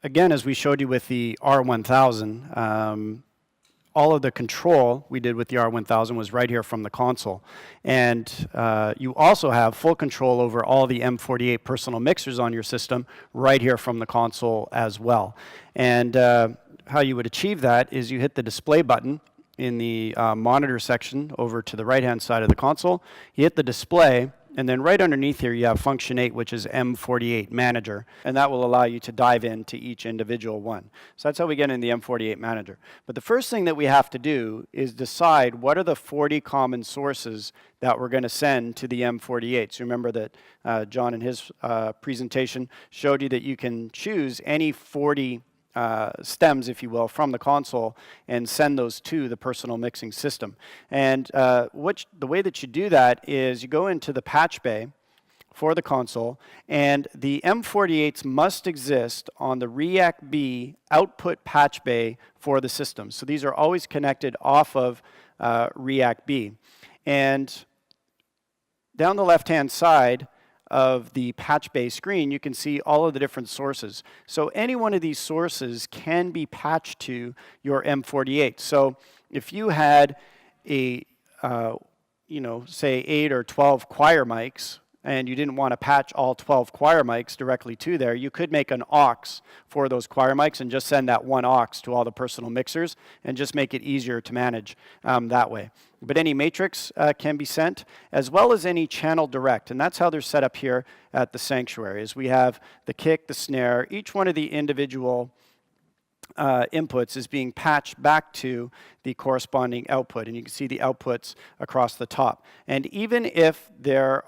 again, as we showed you with the R1000, all of the control we did with the R1000 was right here from the console. And you also have full control over all the M-48 personal mixers on your system right here from the console as well. And how you would achieve that is you hit the display button in the monitor section over to the right-hand side of the console. You hit the display, and then right underneath here you have function 8, which is M-48 Manager, and that will allow you to dive into each individual one. So that's how we get in the M-48 Manager. But the first thing that we have to do is decide what are the 40 common sources that we're going to send to the M-48. So remember that John in his presentation showed you that you can choose any 40 stems, if you will, from the console and send those to the personal mixing system. And the way that you do that is you go into the patch bay for the console, and the M-48s must exist on the REAC B output patch bay for the system. So these are always connected off of REAC B. And down the left-hand side of the patch bay screen, you can see all of the different sources. So any one of these sources can be patched to your M-48. So if you had a, say 8 or 12 choir mics, and you didn't want to patch all 12 choir mics directly to there, you could make an aux for those choir mics and just send that one aux to all the personal mixers and just make it easier to manage that way. But any matrix can be sent, as well as any channel direct, and that's how they're set up here at the sanctuary. Is we have the kick, the snare, each one of the individual inputs is being patched back to the corresponding output, and you can see the outputs across the top. And even if there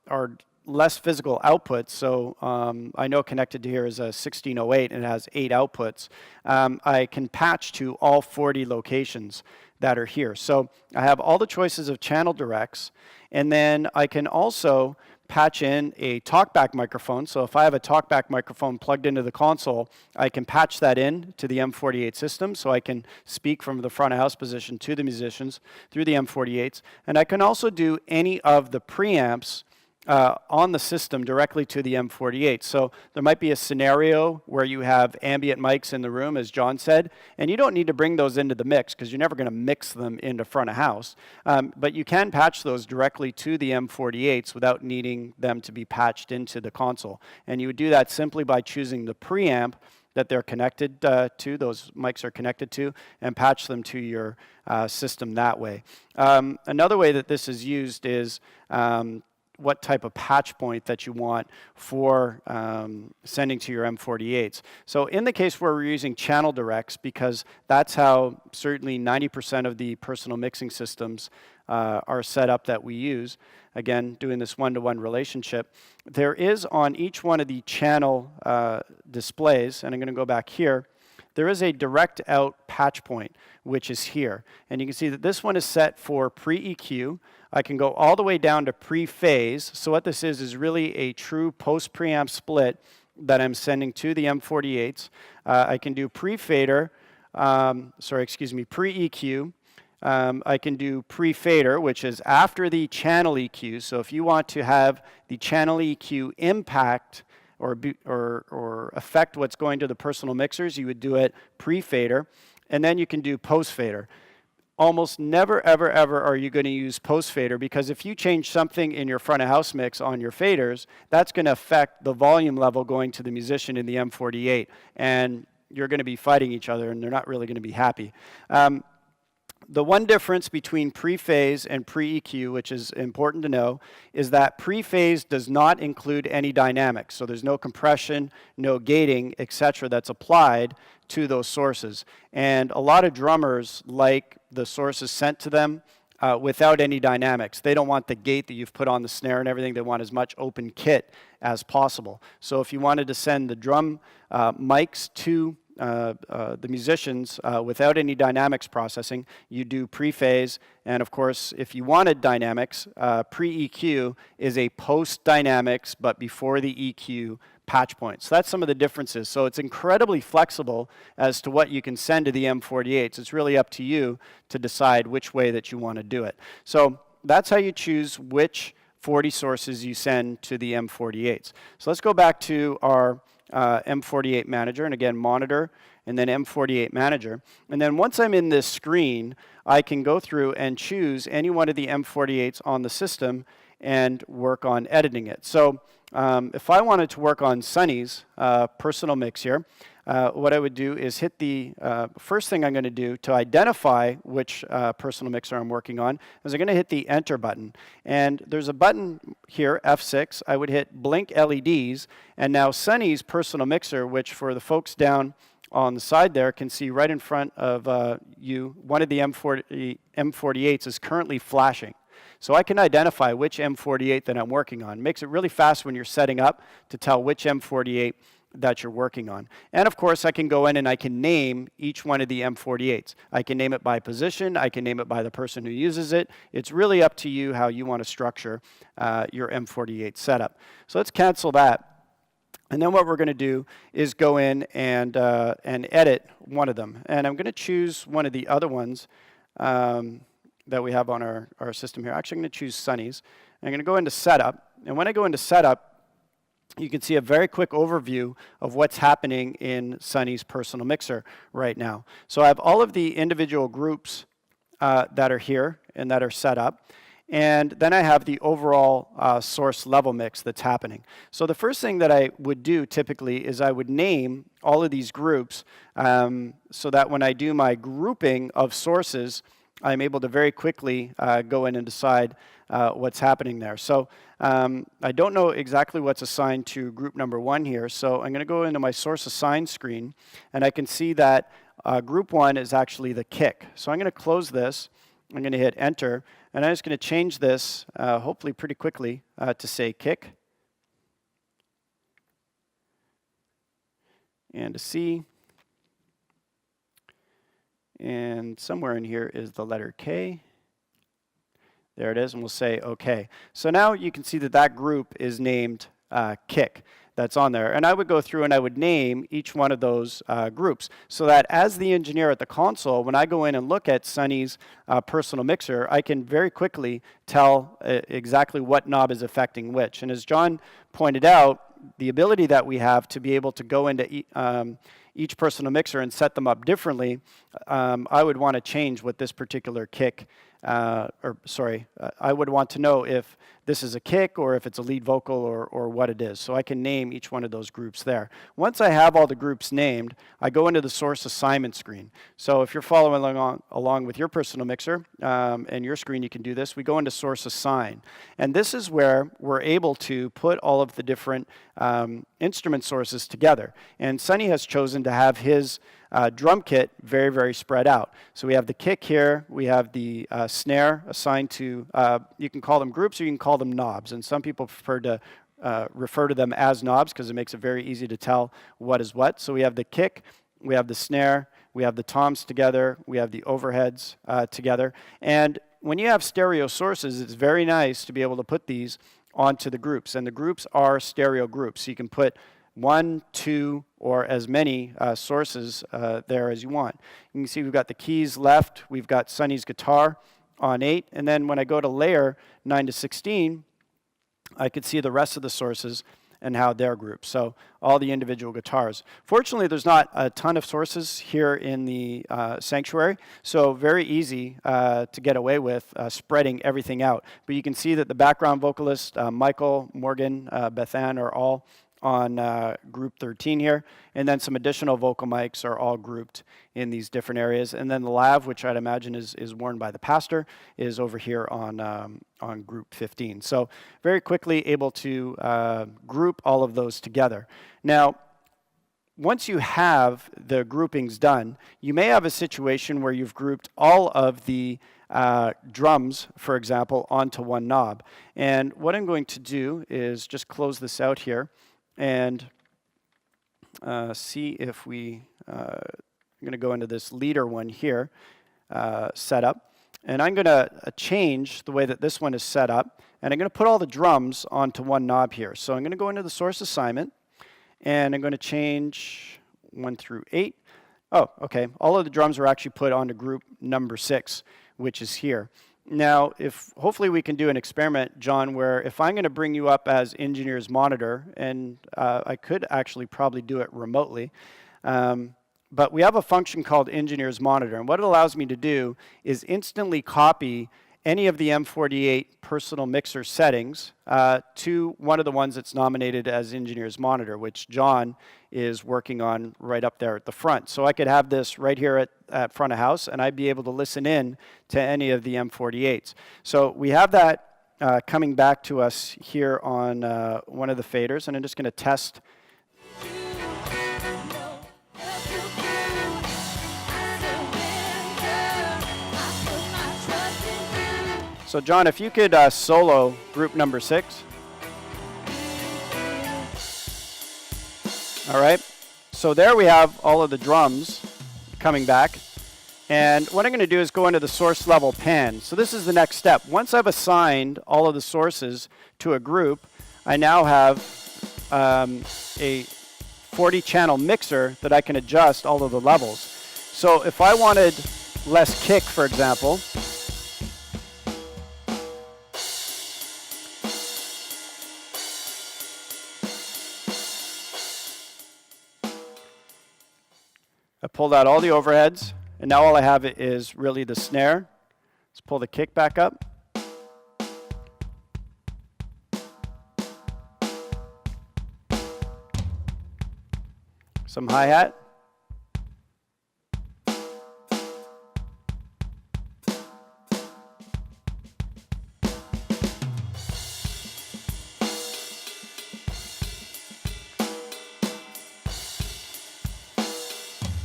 are less physical outputs, so I know connected to here is a 1608 and it has 8 outputs, I can patch to all 40 locations that are here. So I have all the choices of channel directs, and then I can also patch in a talkback microphone. So if I have a talkback microphone plugged into the console, I can patch that in to the M-48 system, so I can speak from the front of house position to the musicians through the M-48s. And I can also do any of the preamps on the system directly to the M-48. So there might be a scenario where you have ambient mics in the room, as John said, and you don't need to bring those into the mix because you're never going to mix them into front of house. But you can patch those directly to the M-48s without needing them to be patched into the console. And you would do that simply by choosing the preamp that they're connected to, those mics are connected to, and patch them to your system that way. Another way that this is used is what type of patch point that you want for sending to your M-48s. So in the case where we're using channel directs, because that's how certainly 90% of the personal mixing systems are set up that we use, again, doing this one-to-one relationship, there is on each one of the channel displays, and I'm going to go back here, there is a direct out patch point, which is here. And you can see that this one is set for pre-EQ. I can go all the way down to pre-phase. So what this is really a true post-preamp split that I'm sending to the M-48s. I can do pre-fader, pre-EQ. I can do pre-fader, which is after the channel EQ. So if you want to have the channel EQ impact or affect what's going to the personal mixers, you would do it pre-fader, and then you can do post-fader. Almost never, ever, ever are you going to use post-fader, because if you change something in your front of house mix on your faders, that's going to affect the volume level going to the musician in the M-48, and you're going to be fighting each other, and they're not really going to be happy. The one difference between pre-phase and pre-EQ, which is important to know, is that pre-phase does not include any dynamics. So there's no compression, no gating, etc. that's applied to those sources. And a lot of drummers like the sources sent to them without any dynamics. They don't want the gate that you've put on the snare and everything. They want as much open kit as possible. So if you wanted to send the drum mics to the musicians without any dynamics processing, you do pre-phase, and of course if you wanted dynamics, pre-EQ is a post-dynamics but before the EQ patch point. So that's some of the differences. So it's incredibly flexible as to what you can send to the M-48s. It's really up to you to decide which way that you want to do it. So that's how you choose which 40 sources you send to the M-48s. So let's go back to our M-48 Manager, and again, Monitor, and then M-48 Manager. And then once I'm in this screen, I can go through and choose any one of the M-48s on the system and work on editing it. So if I wanted to work on Sunny's personal mix here, what I would do is hit the first thing I'm going to do to identify which personal mixer I'm working on is I'm going to hit the Enter button. And there's a button here, F6. I would hit Blink LEDs, and now Sunny's personal mixer, which for the folks down on the side there can see right in front of you, one of the M48s is currently flashing. So I can identify which M48 that I'm working on. It makes it really fast when you're setting up to tell which M48 that you're working on. And of course, I can go in and I can name each one of the M48s. I can name it by position. I can name it by the person who uses it. It's really up to you how you want to structure your M48 setup. So let's cancel that. And then what we're going to do is go in and edit one of them. And I'm going to choose one of the other ones that we have on our system here. Actually, I'm going to choose Sunny's. I'm going to go into Setup. And when I go into Setup, you can see a very quick overview of what's happening in Sunny's personal mixer right now. So I have all of the individual groups that are here and that are set up. And then I have the overall source level mix that's happening. So the first thing that I would do typically is I would name all of these groups so that when I do my grouping of sources, I'm able to very quickly go in and decide what's happening there. So I don't know exactly what's assigned to group number 1 here, so I'm going to go into my source assigned screen, and I can see that group 1 is actually the kick. So I'm going to close this. I'm going to hit Enter, and I'm just going to change this, hopefully pretty quickly, to say kick. And a C. And somewhere in here is the letter K. There it is, and we'll say OK. So now you can see that that group is named kick. That's on there. And I would go through and I would name each one of those groups so that as the engineer at the console, when I go in and look at Sunny's personal mixer, I can very quickly tell exactly what knob is affecting which. And as John pointed out, the ability that we have to be able to go into each personal mixer and set them up differently, I would want to change what this particular kick, I would want to know if this is a kick or if it's a lead vocal or what it is. So I can name each one of those groups there. Once I have all the groups named, I go into the source assignment screen. So if you're following along with your personal mixer and your screen, you can do this. We go into source assign. And this is where we're able to put all of the different instrument sources together. And Sunny has chosen to have his drum kit very, very spread out. So we have the kick here, we have the snare assigned to, you can call them groups or you can call them knobs. And some people prefer to refer to them as knobs because it makes it very easy to tell what is what. So we have the kick, we have the snare, we have the toms together, we have the overheads together. And when you have stereo sources, it's very nice to be able to put these onto the groups. And the groups are stereo groups. So you can put 1, 2, or as many sources there as you want. You can see we've got the keys left, we've got Sunny's guitar on 8, and then when I go to layer 9 to 16, I could see the rest of the sources and how they're grouped. So all the individual guitars. Fortunately, there's not a ton of sources here in the sanctuary, so very easy to get away with spreading everything out. But you can see that the background vocalist, Michael, Morgan, Bethan are all on group 13 here, and then some additional vocal mics are all grouped in these different areas. And then the lav, which I'd imagine is worn by the pastor, is over here on group 15. So very quickly able to group all of those together. Now, once you have the groupings done, you may have a situation where you've grouped all of the drums, for example, onto one knob. And what I'm going to do is just close this out here and see if I'm going to go into this leader one here, setup. And I'm going to change the way that this one is set up. And I'm going to put all the drums onto one knob here. So I'm going to go into the source assignment. And I'm going to change 1 through 8. Oh, okay. All of the drums are actually put onto group number 6, which is here. Now, hopefully we can do an experiment, John, where if I'm going to bring you up as engineer's monitor, and I could actually probably do it remotely, but we have a function called engineer's monitor, and what it allows me to do is instantly copy any of the M-48 personal mixer settings to one of the ones that's nominated as engineer's monitor, which John is working on right up there at the front. So I could have this right here at front of house, and I'd be able to listen in to any of the M-48s. So we have that coming back to us here on one of the faders, and I'm just going to test. So John, if you could solo group number 6. All right, so there we have all of the drums coming back. And what I'm going to do is go into the source level pan. So this is the next step. Once I've assigned all of the sources to a group, I now have a 40 channel mixer that I can adjust all of the levels. So if I wanted less kick, for example, I pulled out all the overheads, and now all I have is really the snare. Let's pull the kick back up. Some hi-hat.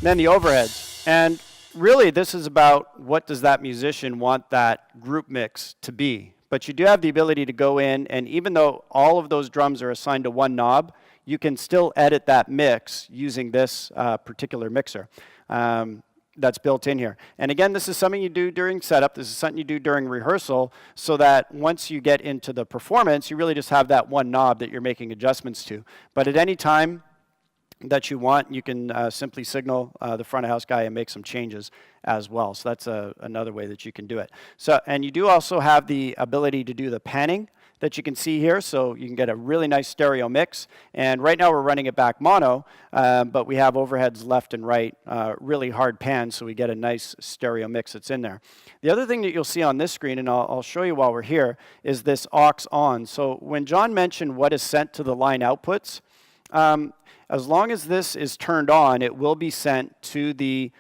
Then the overheads. And really this is about what does that musician want that group mix to be. But you do have the ability to go in, and even though all of those drums are assigned to one knob, you can still edit that mix using this particular mixer that's built in here. And again, this is something you do during setup. This is something you do during rehearsal, so that once you get into the performance, you really just have that one knob that you're making adjustments to. But at any time that you want, you can simply signal the front of house guy and make some changes as well. So that's another way that you can do it. So, and you do also have the ability to do the panning that you can see here, so you can get a really nice stereo mix. And right now we're running it back mono, but we have overheads left and right, really hard pan, so we get a nice stereo mix that's in there. The other thing that you'll see on this screen, and I'll show you while we're here, is this aux on. So when John mentioned what is sent to the line outputs, as long as this is turned on, it will be sent to the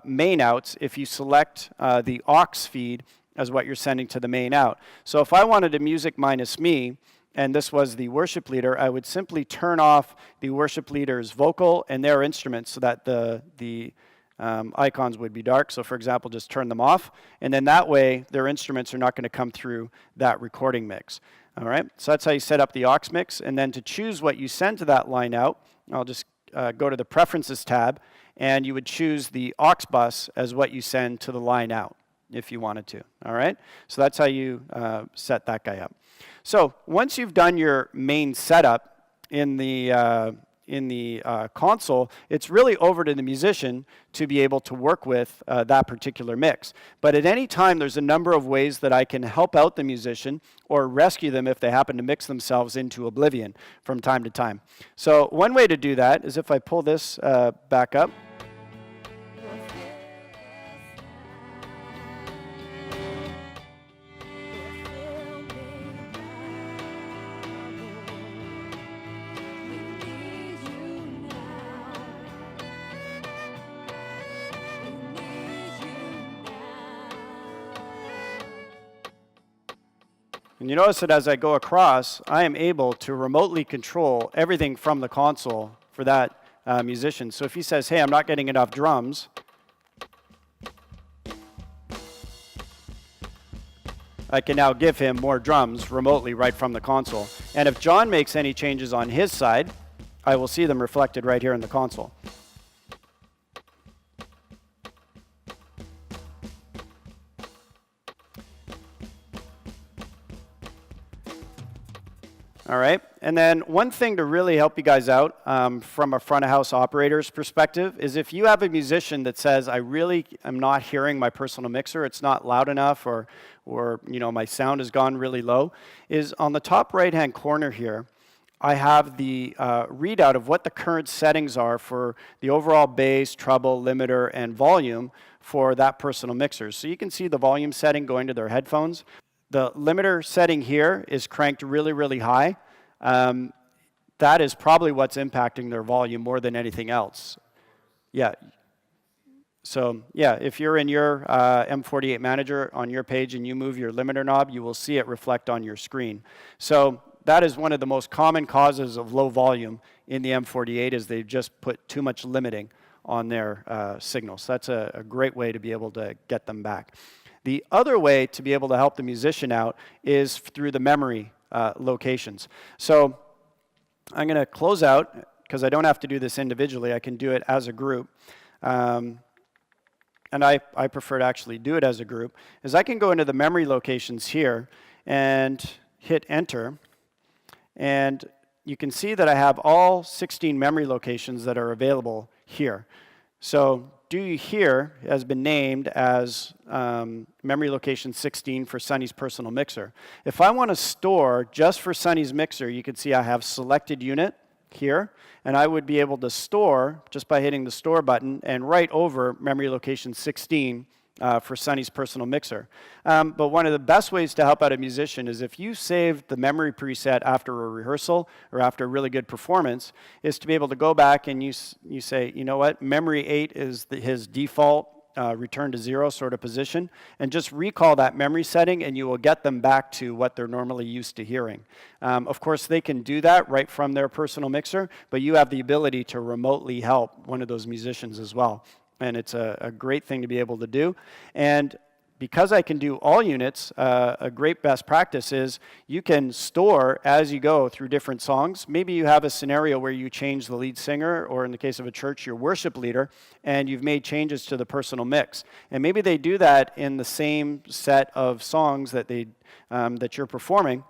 main outs if you select the aux feed as what you're sending to the main out. So if I wanted a music minus me, and this was the worship leader, I would simply turn off the worship leader's vocal and their instruments so that the icons would be dark. So for example, just turn them off, and then that way their instruments are not going to come through that recording mix. All right, so that's how you set up the aux mix. And then to choose what you send to that line out, I'll just go to the Preferences tab, and you would choose the aux bus as what you send to the line out if you wanted to. All right, so that's how you set that guy up. So once you've done your main setup in the console, it's really over to the musician to be able to work with that particular mix. But at any time, there's a number of ways that I can help out the musician or rescue them if they happen to mix themselves into oblivion from time to time. So one way to do that is if I pull this back up. And you notice that as I go across, I am able to remotely control everything from the console for that musician. So if he says, hey, I'm not getting enough drums, I can now give him more drums remotely right from the console. And if John makes any changes on his side, I will see them reflected right here in the console. All right, and then one thing to really help you guys out from a front of house operator's perspective is if you have a musician that says, I really am not hearing my personal mixer, it's not loud enough, or you know, my sound has gone really low, is on the top right-hand corner here, I have the readout of what the current settings are for the overall bass, treble, limiter, and volume for that personal mixer. So you can see the volume setting going to their headphones. The limiter setting here is cranked really, really high. That is probably what's impacting their volume more than anything else. Yeah. So yeah, if you're in your M-48 Manager on your page and you move your limiter knob, you will see it reflect on your screen. So that is one of the most common causes of low volume in the M-48 is they've just put too much limiting on their signals. So that's a great way to be able to get them back. The other way to be able to help the musician out is through the memory locations. So I'm going to close out, because I don't have to do this individually. I can do it as a group. And I prefer to actually do it as a group, is I can go into the memory locations here and hit enter. And you can see that I have all 16 memory locations that are available here. So do here has been named as memory location 16 for Sunny's personal mixer. If I want to store just for Sunny's mixer, you can see I have selected unit here, and I would be able to store just by hitting the store button and write over memory location 16 for Sunny's personal mixer. But one of the best ways to help out a musician is if you save the memory preset after a rehearsal or after a really good performance, is to be able to go back and you say, you know what, memory 8 is his default return to 0 sort of position, and just recall that memory setting and you will get them back to what they're normally used to hearing. Of course, they can do that right from their personal mixer, but you have the ability to remotely help one of those musicians as well. And it's a great thing to be able to do. And because I can do all units, a great best practice is you can store as you go through different songs. Maybe you have a scenario where you change the lead singer, or in the case of a church, your worship leader, and you've made changes to the personal mix. And maybe they do that in the same set of songs that that you're performing.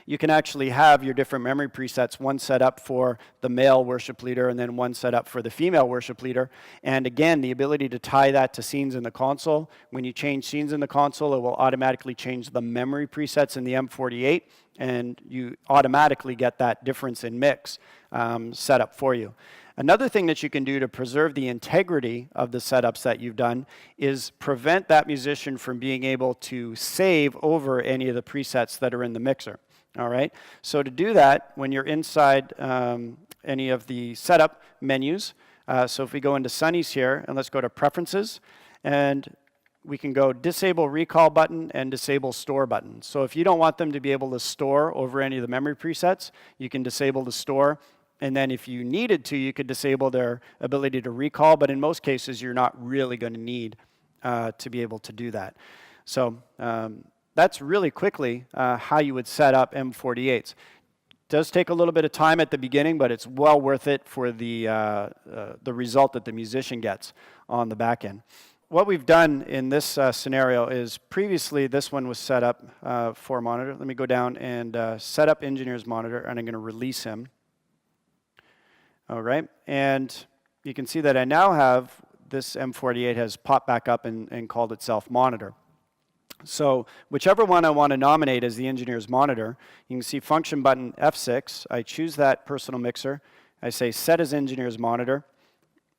You can actually have your different memory presets, one set up for the male worship leader and then one set up for the female worship leader. And again, the ability to tie that to scenes in the console. When you change scenes in the console, it will automatically change the memory presets in the M-48, and you automatically get that difference in mix set up for you. Another thing that you can do to preserve the integrity of the setups that you've done is prevent that musician from being able to save over any of the presets that are in the mixer. All right, so to do that, when you're inside any of the setup menus, so if we go into Sunny's here, and let's go to Preferences, and we can go Disable Recall button and Disable Store button. So if you don't want them to be able to store over any of the memory presets, you can disable the store, and then if you needed to, you could disable their ability to recall, but in most cases, you're not really going to need to be able to do that. So that's really quickly how you would set up M-48s. It does take a little bit of time at the beginning, but it's well worth it for the result that the musician gets on the back end. What we've done in this scenario is previously this one was set up for monitor. Let me go down and set up engineer's monitor, and I'm going to release him. All right, and you can see that I now have this M-48 has popped back up and called itself monitor. So whichever one I want to nominate as the engineer's monitor, you can see function button F6. I choose that personal mixer. I say set as engineer's monitor,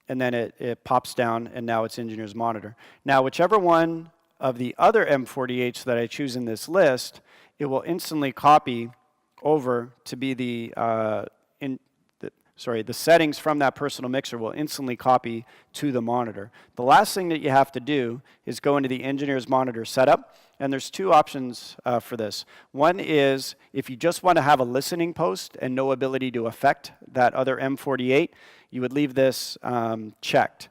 and then it pops down, and now it's engineer's monitor. Now, whichever one of the other M-48s that I choose in this list, it will instantly copy over to be the settings from that personal mixer will instantly copy to the monitor. The last thing that you have to do is go into the engineer's monitor setup, and there's two options for this. One is if you just want to have a listening post and no ability to affect that other M-48, you would leave this checked.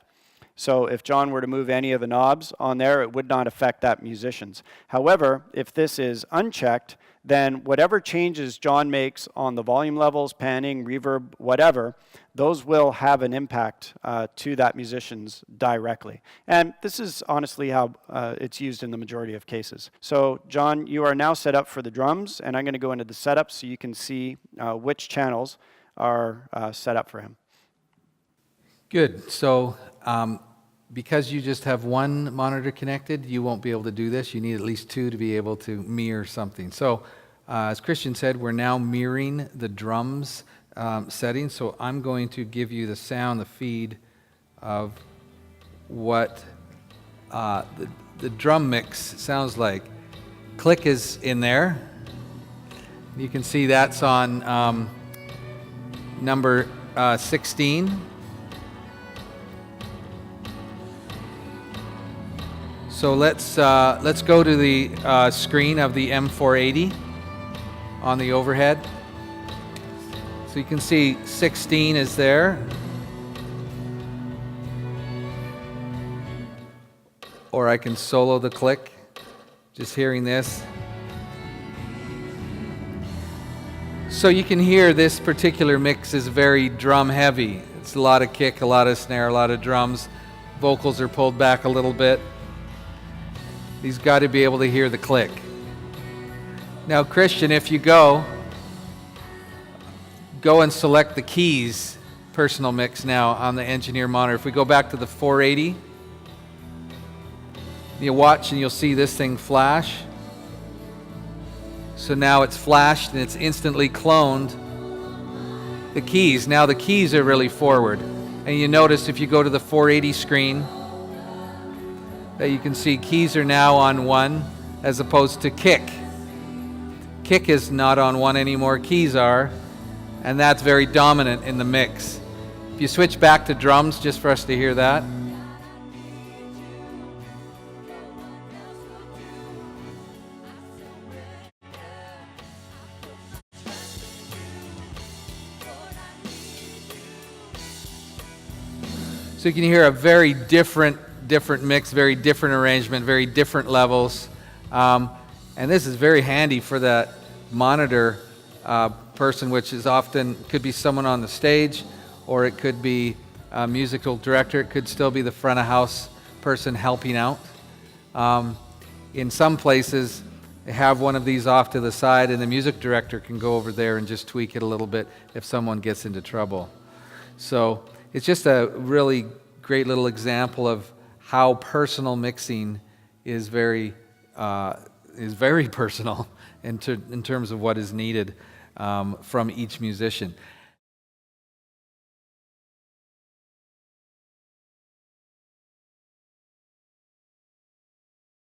So if John were to move any of the knobs on there, it would not affect that musician's. However, if this is unchecked, then whatever changes John makes on the volume levels, panning, reverb, whatever, those will have an impact to that musician's directly. And this is honestly how it's used in the majority of cases. So John, you are now set up for the drums, and I'm going to go into the setup so you can see which channels are set up for him. Good. So because you just have one monitor connected, you won't be able to do this. You need at least two to be able to mirror something. So as Christian said, we're now mirroring the drums settings. So I'm going to give you the sound, the feed of what the drum mix sounds like. Click is in there. You can see that's on number 16. So let's go to the screen of the M-48 on the overhead. So you can see 16 is there. Or I can solo the click, just hearing this. So you can hear this particular mix is very drum heavy. It's a lot of kick, a lot of snare, a lot of drums. Vocals are pulled back a little bit. He's got to be able to hear the click. Now, Christian, if you go and select the keys personal mix now on the engineer monitor. If we go back to the 480, you watch and you'll see this thing flash. So now it's flashed and it's instantly cloned the keys. Now the keys are really forward. And you notice if you go to the 480 screen, that you can see keys are now on 1 as opposed to kick. Kick is not on 1 anymore, keys are, and that's very dominant in the mix. If you switch back to drums, just for us to hear that. So you can hear a very different mix, very different arrangement, very different levels. And this is very handy for that monitor person, which is often, could be someone on the stage, or it could be a musical director. It could still be the front of house person helping out. In some places, they have one of these off to the side, and the music director can go over there and just tweak it a little bit if someone gets into trouble. So it's just a really great little example of how personal mixing is very personal in terms of what is needed from each musician.